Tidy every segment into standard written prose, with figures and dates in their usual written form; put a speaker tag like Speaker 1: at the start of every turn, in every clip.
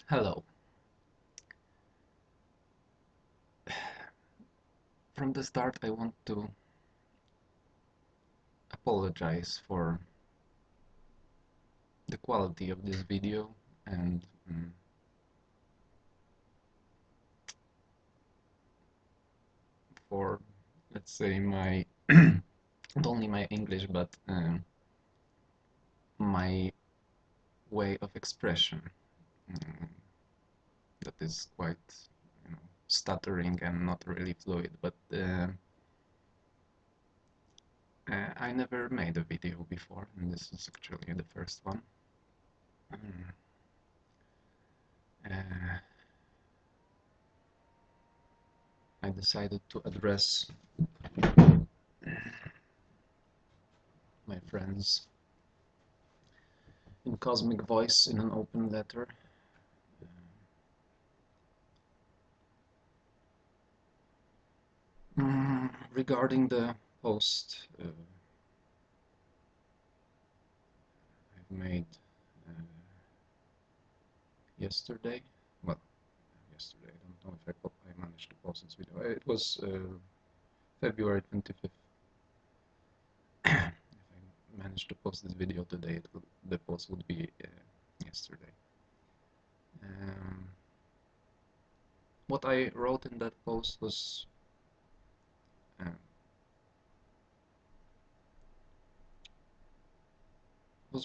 Speaker 1: Hello. From the start, I want to apologize for the quality of this video and for, let's say, my not only my English but my way of expression that is quite, stuttering and not really fluid. But I never made a video before, and this is actually the first one. Um, uh, I decided to address my friends in cosmic voice in an open letter. Regarding the post I've made uh, yesterday, well, yesterday, I don't know if I managed to post this video. It was February 25th. If I managed to post this video today, the post would be yesterday. What I wrote in that post was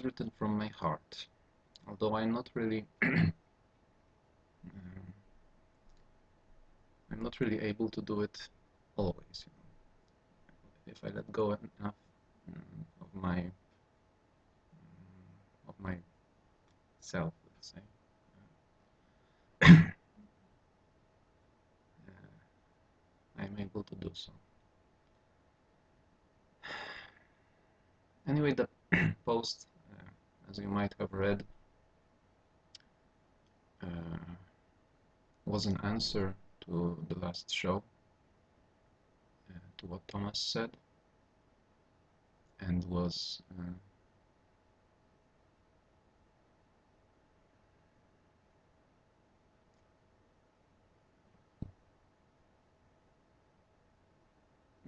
Speaker 1: written from my heart, although I'm not really I'm not really able to do it always. If I let go enough of my self, let's say, I'm able to do so. Anyway, the post, as you might have read, was an answer to the last show, to what Thomas said, and was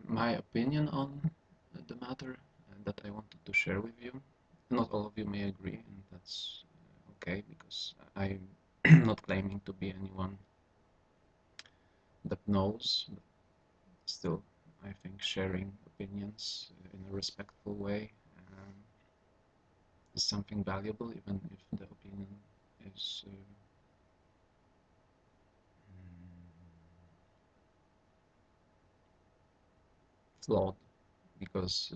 Speaker 1: my opinion on the matter that I wanted to share with you. Not all of you may agree, and that's okay, because I'm not claiming to be anyone that knows, but still, I think sharing opinions in a respectful way is something valuable, even if the opinion is flawed, because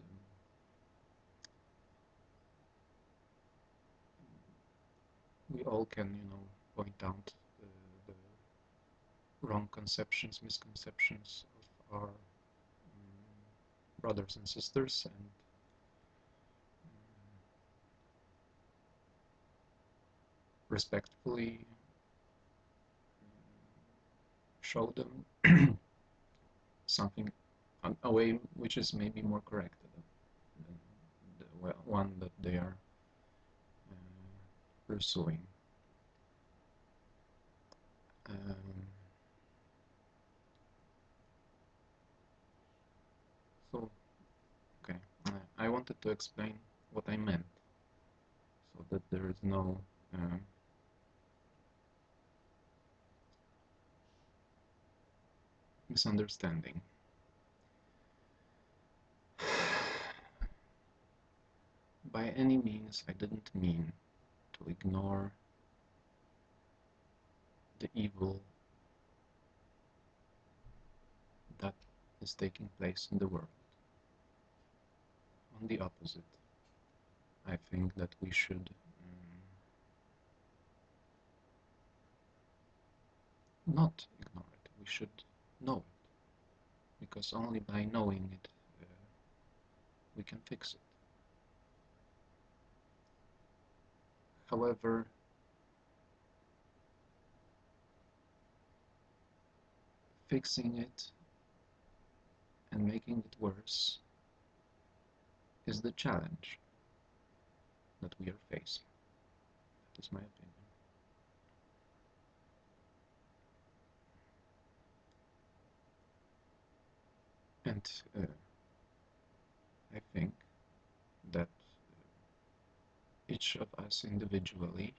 Speaker 1: we all can, point out the wrong conceptions, misconceptions of our brothers and sisters, and respectfully show them something, a way which is maybe more correct than the one that they are pursuing. So, okay, I wanted to explain what I meant, so that there is no misunderstanding. By any means, I didn't mean to ignore the evil that is taking place in the world. On the opposite, I think that we should not ignore it. We should know it, because only by knowing it we can fix it. However, fixing it and making it worse is the challenge that we are facing. That is my opinion. And I think that each of us individually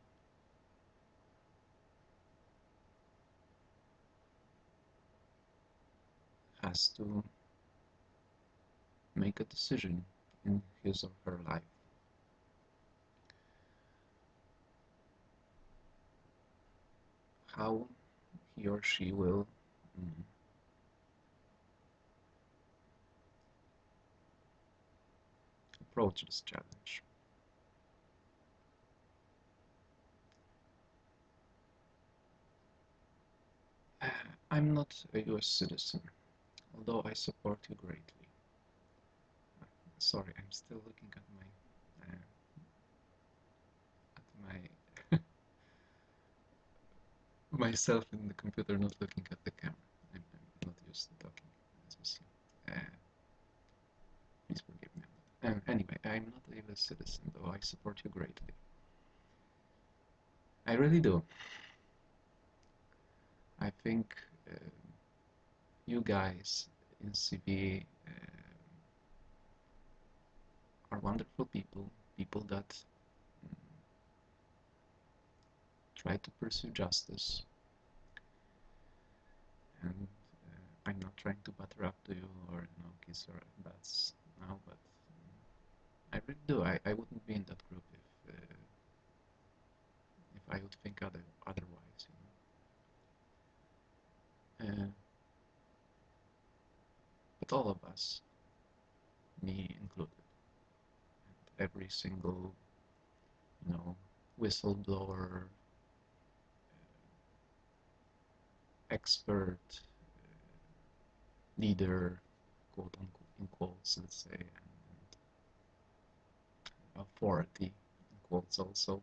Speaker 1: has to make a decision in his or her life. How he or she will approach this challenge. I'm not a US citizen, although I support you greatly. Sorry, I'm still looking at my myself in the computer, not looking at the camera. I'm not used to talking, as you see. Please forgive me on that. Anyway, I'm not a US citizen, though I support you greatly. I really do. I think you guys in CB are wonderful people, people that try to pursue justice. And I'm not trying to butter up to you or kiss your butts now, but I really do. I wouldn't be in that group if I would think otherwise. But all of us, me included, and every single whistleblower, expert, leader, quote unquote, in quotes, let's say, and authority, in quotes also,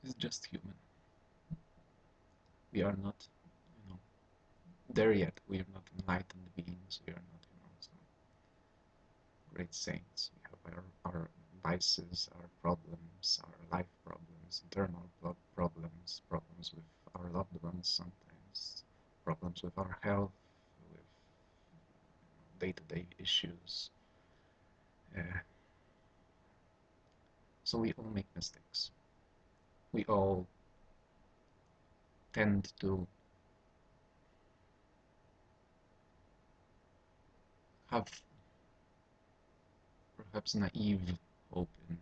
Speaker 1: is just human. We are not, there yet. We are not enlightened beings. We are not, some great saints. We have our vices, our problems, our life problems, internal problems, problems with our loved ones sometimes, problems with our health, with day-to-day issues. So we all make mistakes. We all tend to have perhaps naive hope in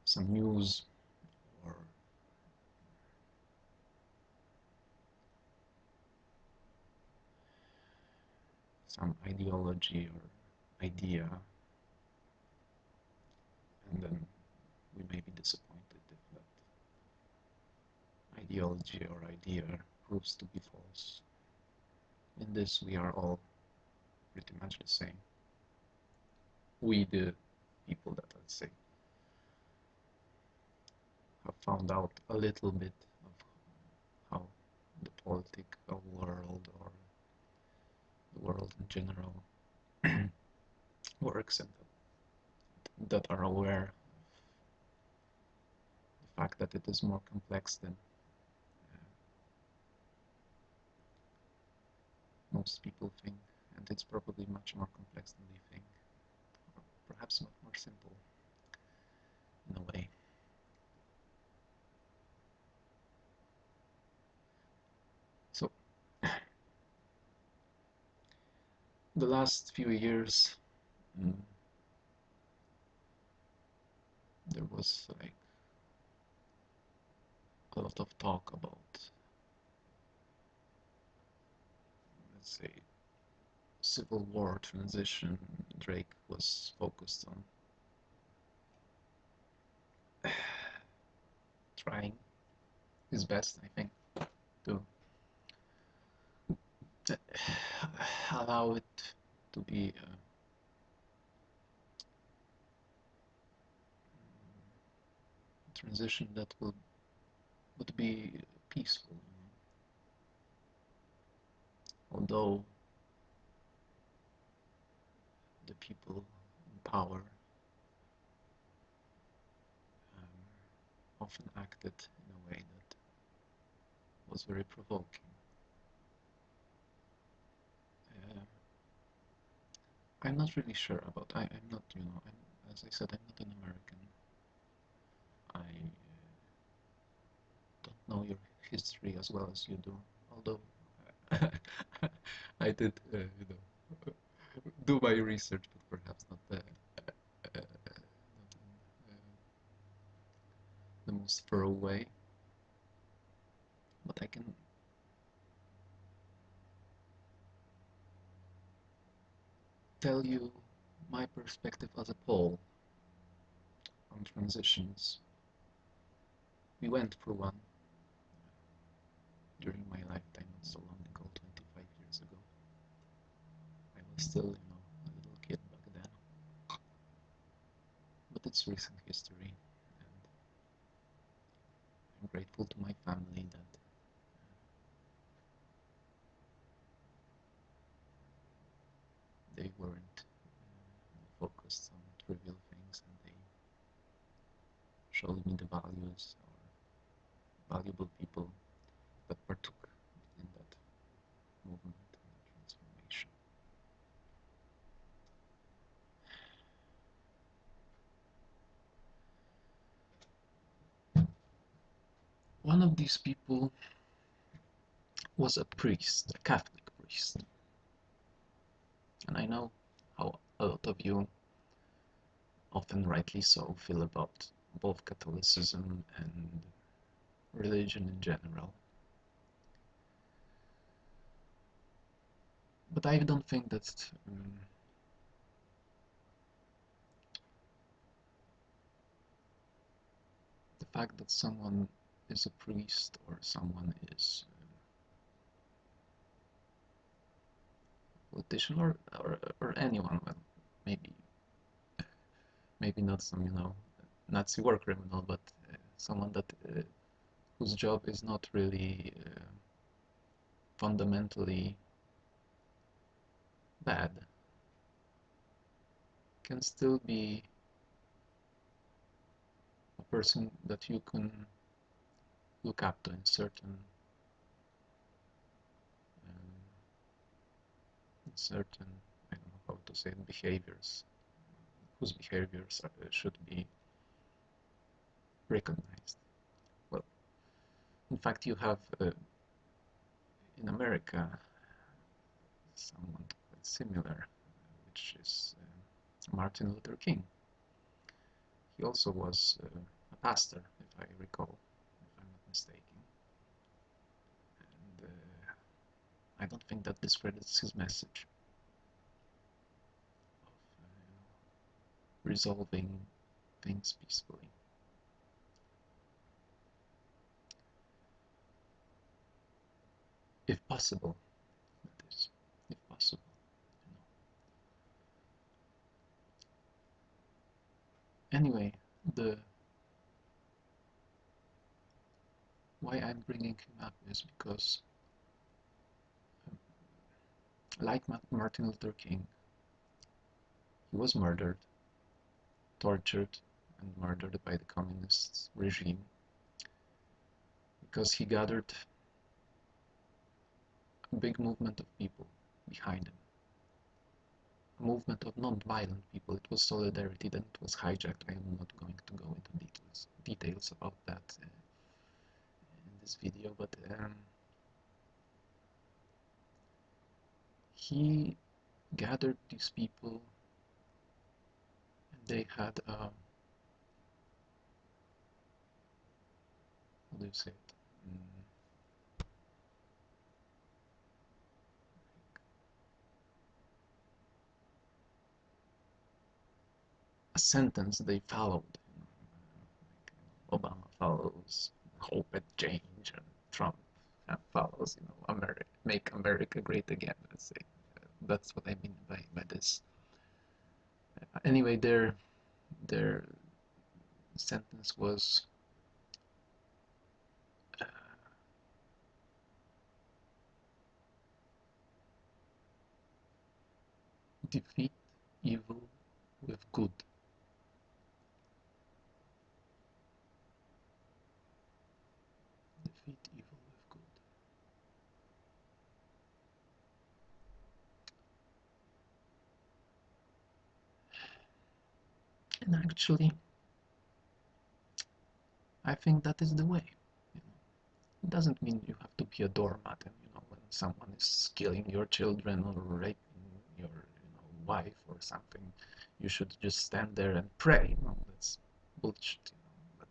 Speaker 1: some news or some ideology or idea, and then we may be disappointed if that ideology or idea proves to be false. In this, we are all pretty much the same. We, the people that, let's say, have found out a little bit of how the political world or the world in general works, and that are aware of the fact that it is more complex than most people think, and it's probably much more complex than we think, or perhaps not more simple in a way. So the last few years, there was like a lot of talk about, let's say, civil war transition. Drake was focused on trying his best, I think, to allow it to be a transition that would be peaceful, although the people in power often acted in a way that was very provoking. Uh, I'm not really sure about. I'm not, as I said, I'm not an American. I don't know your history as well as you do, although I did, do my research, but perhaps not not in the most thorough way. But I can tell you my perspective as a Pole on transitions. We went through one during my lifetime not so long ago, 25 years ago. I was still, a little kid back then, but it's recent history, and I'm grateful to my family that they weren't focused on trivial things, and they showed me the values or valuable people that partook in that movement and that transformation. One of these people was a priest, a Catholic priest. And I know how a lot of you, often rightly so, feel about both Catholicism and religion in general. But I don't think that the fact that someone is a priest or someone is a politician or anyone, well, maybe not some, Nazi war criminal, but someone that whose job is not really fundamentally bad, can still be a person that you can look up to in certain, I don't know how to say it, behaviors, whose behaviors should be recognized. Well, in fact, you have in America someone quite similar, which is Martin Luther King. He also was a pastor, if I recall, if I'm not mistaken. And I don't think that discredits his message of resolving things peacefully. If possible, that is, if possible. Anyway, why I'm bringing him up is because, like Martin Luther King, he was murdered, tortured, and murdered by the communist regime because he gathered a big movement of people behind him. A movement of non-violent people. It was solidarity, then it was hijacked. I am not going to go into details about that in this video, but he gathered these people, and they had how do you say it? A sentence they followed. Obama follows hope and change, and Trump follows, make America great again. Let's say that's what I mean by this. Anyway, their sentence was defeat evil with good. Defeat evil with good. And actually, I think that is the way. You know, it doesn't mean you have to be a doormat, and when someone is killing your children or raping your wife or something, you should just stand there and pray. That's bullshit. But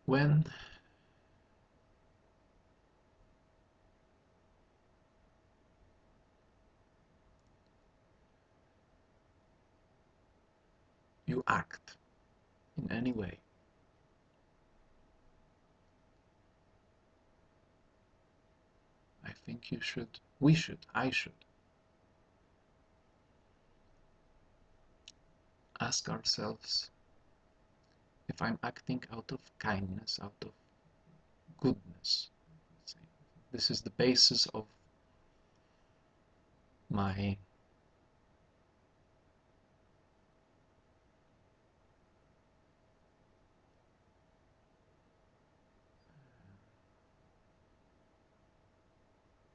Speaker 1: when you act in any way, I think I should ask ourselves if I'm acting out of kindness, out of goodness. This is the basis of my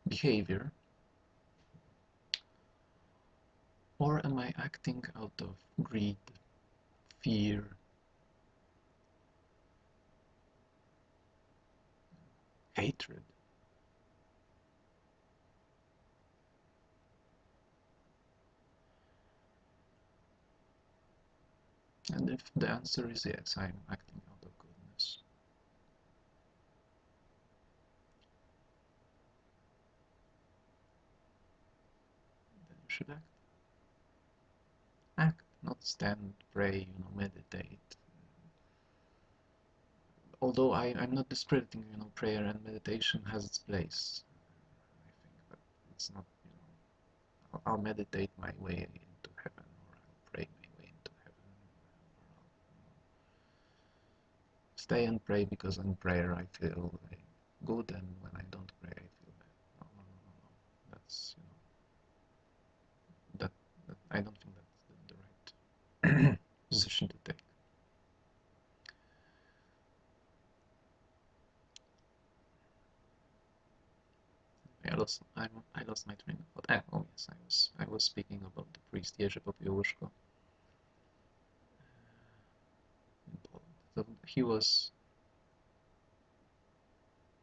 Speaker 1: behavior, or am I acting out of greed, fear, hatred? And if the answer is yes, I'm acting out of goodness, then you should act. Act, not stand, pray, meditate. Although I'm not discrediting, prayer and meditation has its place, I think, but it's not, I'll meditate my way into heaven, or I'll pray my way into heaven, or I'll stay and pray because in prayer I feel good, and when I don't pray I feel bad. No, no, no, no, no. That's, that I don't think that's the right position to take. I lost my train of thought. Oh yes, I was speaking about the priest Jerzy Popiełuszko in Poland. So he was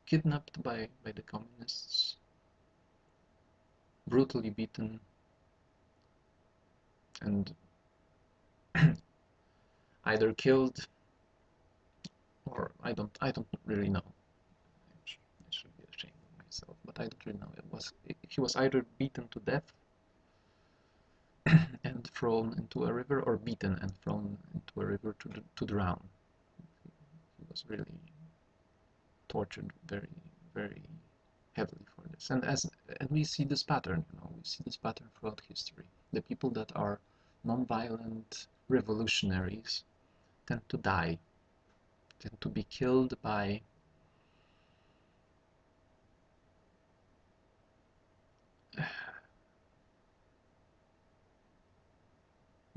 Speaker 1: kidnapped by the communists, brutally beaten, and either killed or I don't really know. I should be ashamed of myself, but I don't really know. He was either beaten to death and thrown into a river, or beaten and thrown into a river to drown. He was really tortured very, very heavily for this. And we see this pattern, we see this pattern throughout history. The people that are non-violent revolutionaries tend to die, tend to be killed by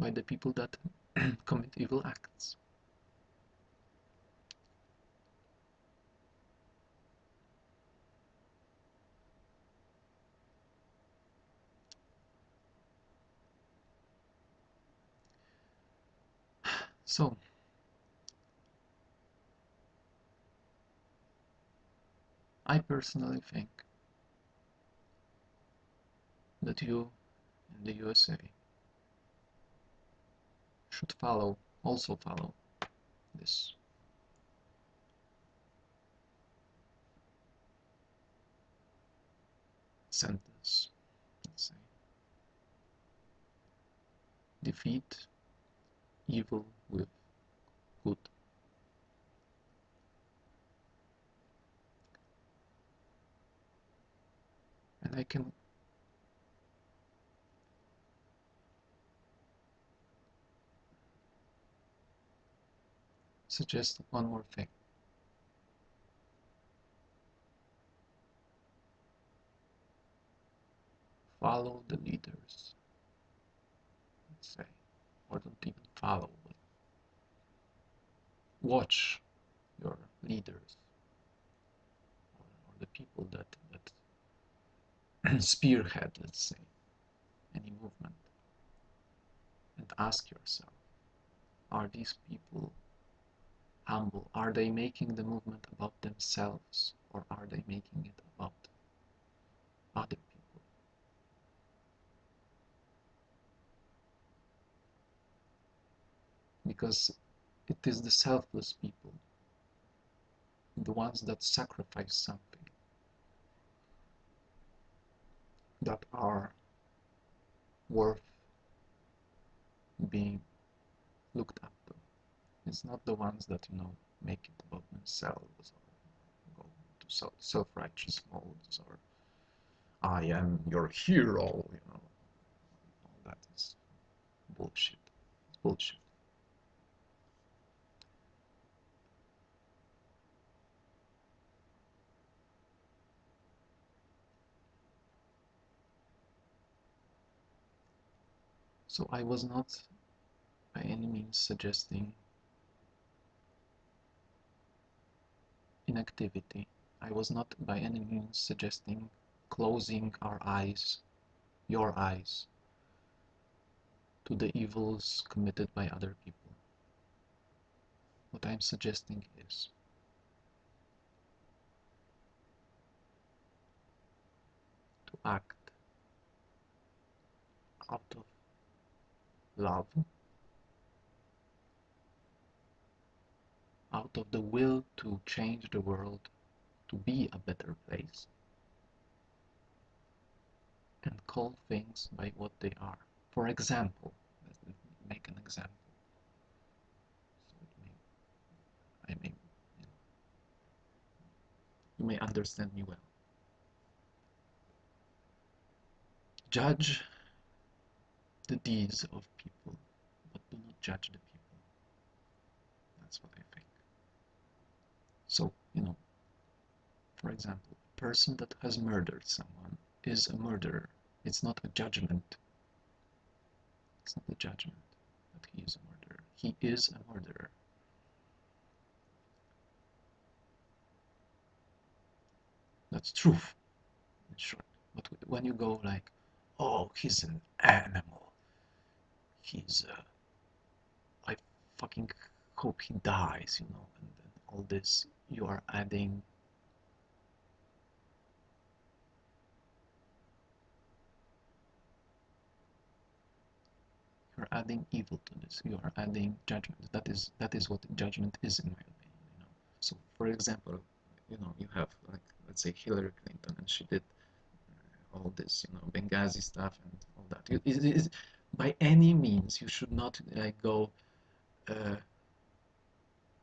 Speaker 1: the people that commit evil acts. So, I personally think that you in the USA should also follow this sentence, let's say. Defeat evil with good. And I can suggest one more thing. Follow the leaders, let's say, or don't even follow, but watch your leaders, or the people that spearhead, let's say, any movement. ask yourself, are these people humble? Are they making the movement about themselves, or are they making it about other people? Because it is the selfless people, the ones that sacrifice something, that are worth being looked up to. It's not the ones that, make it about themselves, or go to self-righteous modes, or I am your hero, all that is bullshit. It's bullshit. So I was not by any means suggesting inactivity. I was not by any means suggesting closing our eyes, your eyes, to the evils committed by other people. What I'm suggesting is to act out of love, out of the will to change the world to be a better place, and call things by what they are. For example, let's make an example, so you may understand me well. Judge the deeds of people, but do not judge the people. That's what I think. So, for example, a person that has murdered someone is a murderer. It's not a judgment. It's not a judgment that he is a murderer. He is a murderer. That's truth, in short. But when you go like, oh, he's an animal. I fucking hope he dies, and then all this, you are adding you're adding evil to this. You are adding judgment. That is what judgment is, in my opinion. So, for example, you have, like, let's say Hillary Clinton, and she did all this, Benghazi stuff and all that. By any means, you should not like go, uh,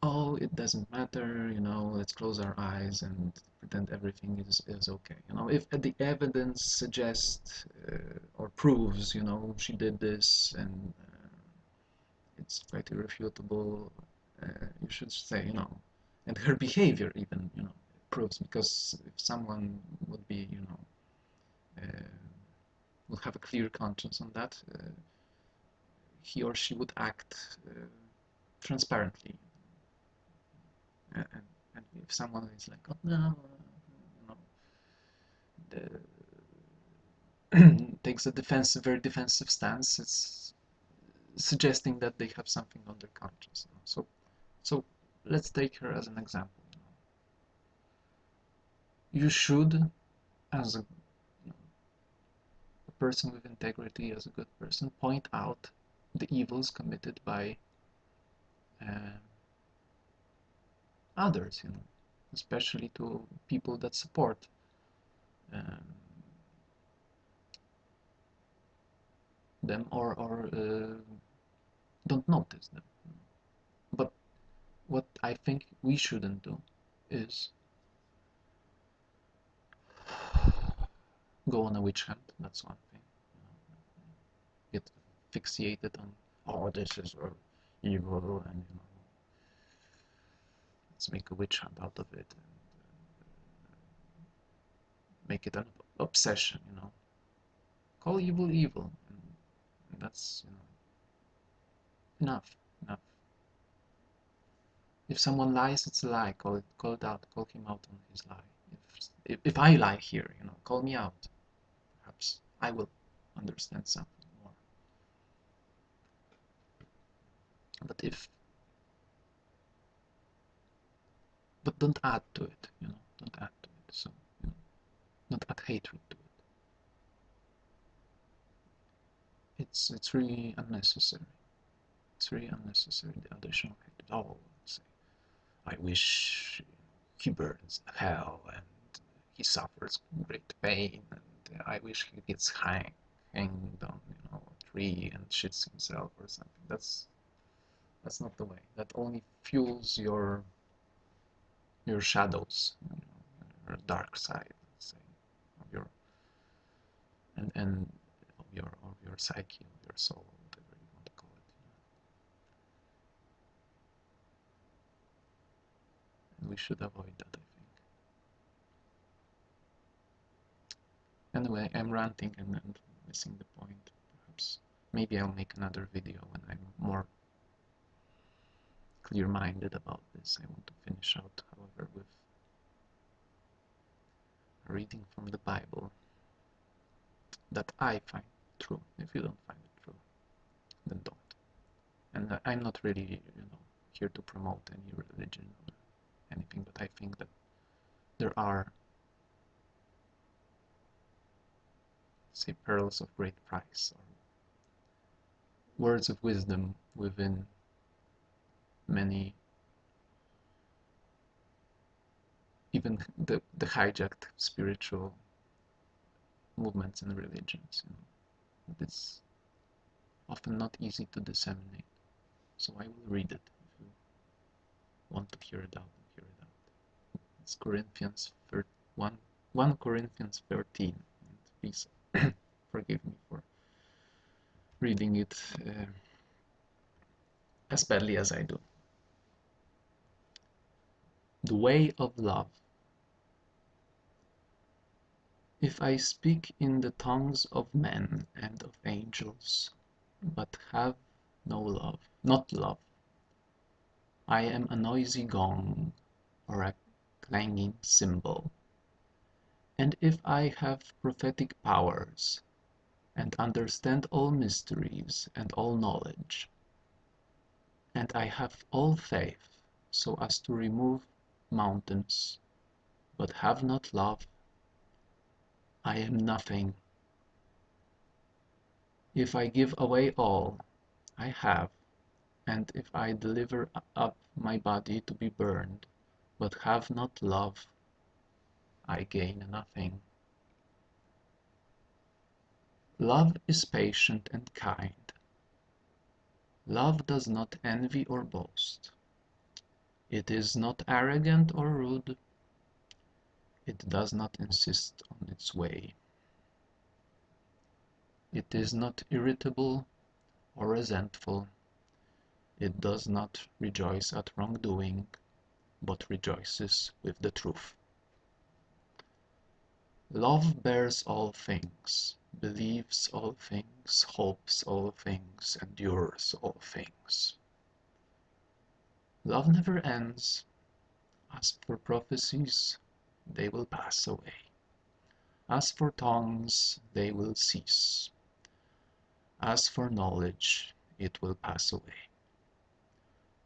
Speaker 1: oh, it doesn't matter, let's close our eyes and pretend everything is okay. If the evidence suggests or proves, she did this, and it's quite irrefutable, you should say, and her behavior even, proves, because if someone would be, would have a clear conscience on that, he or she would act transparently. And, and if someone is like, oh no, takes a very defensive stance, it's suggesting that they have something on their conscience. So let's take her as an example. You should, as a person with integrity, as a good person, point out the evils committed by others, especially to people that support them, or don't notice them. But what I think we shouldn't do is go on a witch hunt. That's one thing. Get fixated on, oh, this is evil, and let's make a witch hunt out of it, and make it an obsession. Call evil evil, and that's enough. Enough. If someone lies, it's a lie. Call it out. Call him out on his lie. If I lie here, call me out. Perhaps I will understand something more. But but don't add to it, don't add to it. So, not add hatred to it. It's really unnecessary. It's really unnecessary, the additional hatred. Oh, say, I wish he burns in hell and he suffers great pain, and I wish he gets hanged on, a tree and shits himself or something. That's not the way. That only fuels your shadows, your dark side, let's say, of your and of your psyche, of your soul, whatever you want to call it. And we should avoid that, I think. Anyway, I'm ranting and missing the point. Perhaps maybe I'll make another video when I'm more clear-minded about this. I want to finish out, however, with a reading from the Bible that I find true. If you don't find it true, then don't. And I'm not really, here to promote any religion or anything, but I think that there are, say, pearls of great price or words of wisdom within many, even the hijacked spiritual movements and religions. It's often not easy to disseminate. So I will read it if you want to hear it out, hear it out. It's Corinthians 1 Corinthians 13. And please forgive me for reading it as badly as I do. The way of love. If I speak in the tongues of men and of angels, but have not love, I am a noisy gong or a clanging cymbal. And if I have prophetic powers, and understand all mysteries and all knowledge, and I have all faith, so as to remove mountains, but have not love, I am nothing. If I give away all I have, and if I deliver up my body to be burned, but have not love, I gain nothing. Love is patient and kind. Love does not envy or boast. It is not arrogant or rude. It does not insist on its way. It is not irritable or resentful. It does not rejoice at wrongdoing, but rejoices with the truth. Love bears all things, believes all things, hopes all things, endures all things. Love never ends. As for prophecies, they will pass away. As for tongues, they will cease. As for knowledge, it will pass away.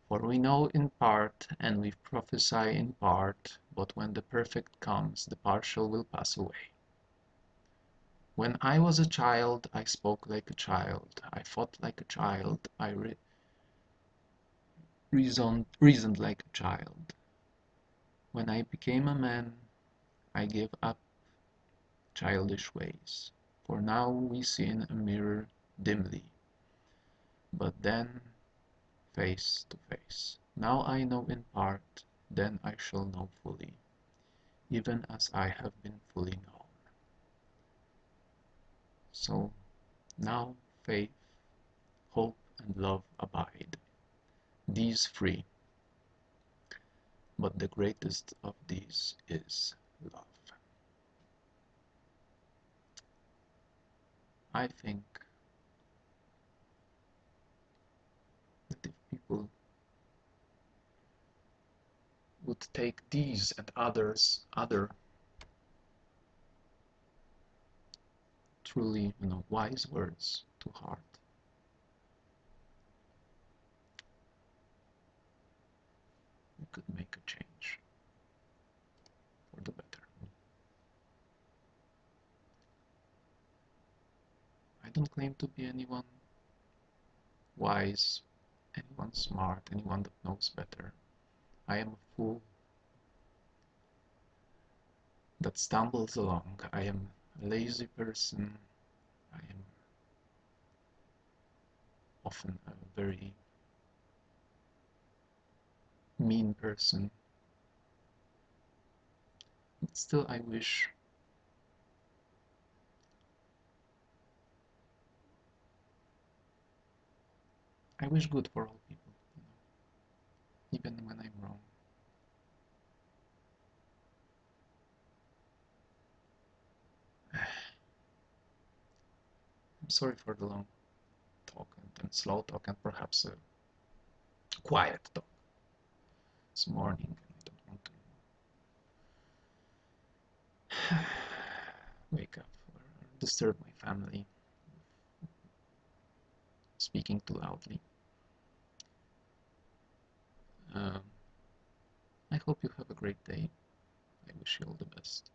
Speaker 1: For we know in part, and we prophesy in part, but when the perfect comes, the partial will pass away. When I was a child, I spoke like a child, I thought like a child, I reasoned like a child. When I became a man, I gave up childish ways. For now we see in a mirror dimly, but then face to face. Now I know in part, then I shall know fully, even as I have been fully known. So now faith, hope, and love abide, these three, but the greatest of these is love. I think that if people would take these and other truly, wise words to heart, could make a change for the better. I don't claim to be anyone wise, anyone smart, anyone that knows better. I am a fool that stumbles along. I am a lazy person. I am often a very mean person. But still, I wish good for all people, even when I'm wrong. I'm sorry for the long talk and slow talk and perhaps a quiet talk. It's morning and I don't want to wake up or disturb my family speaking too loudly. Um, I hope you have a great day. I wish you all the best.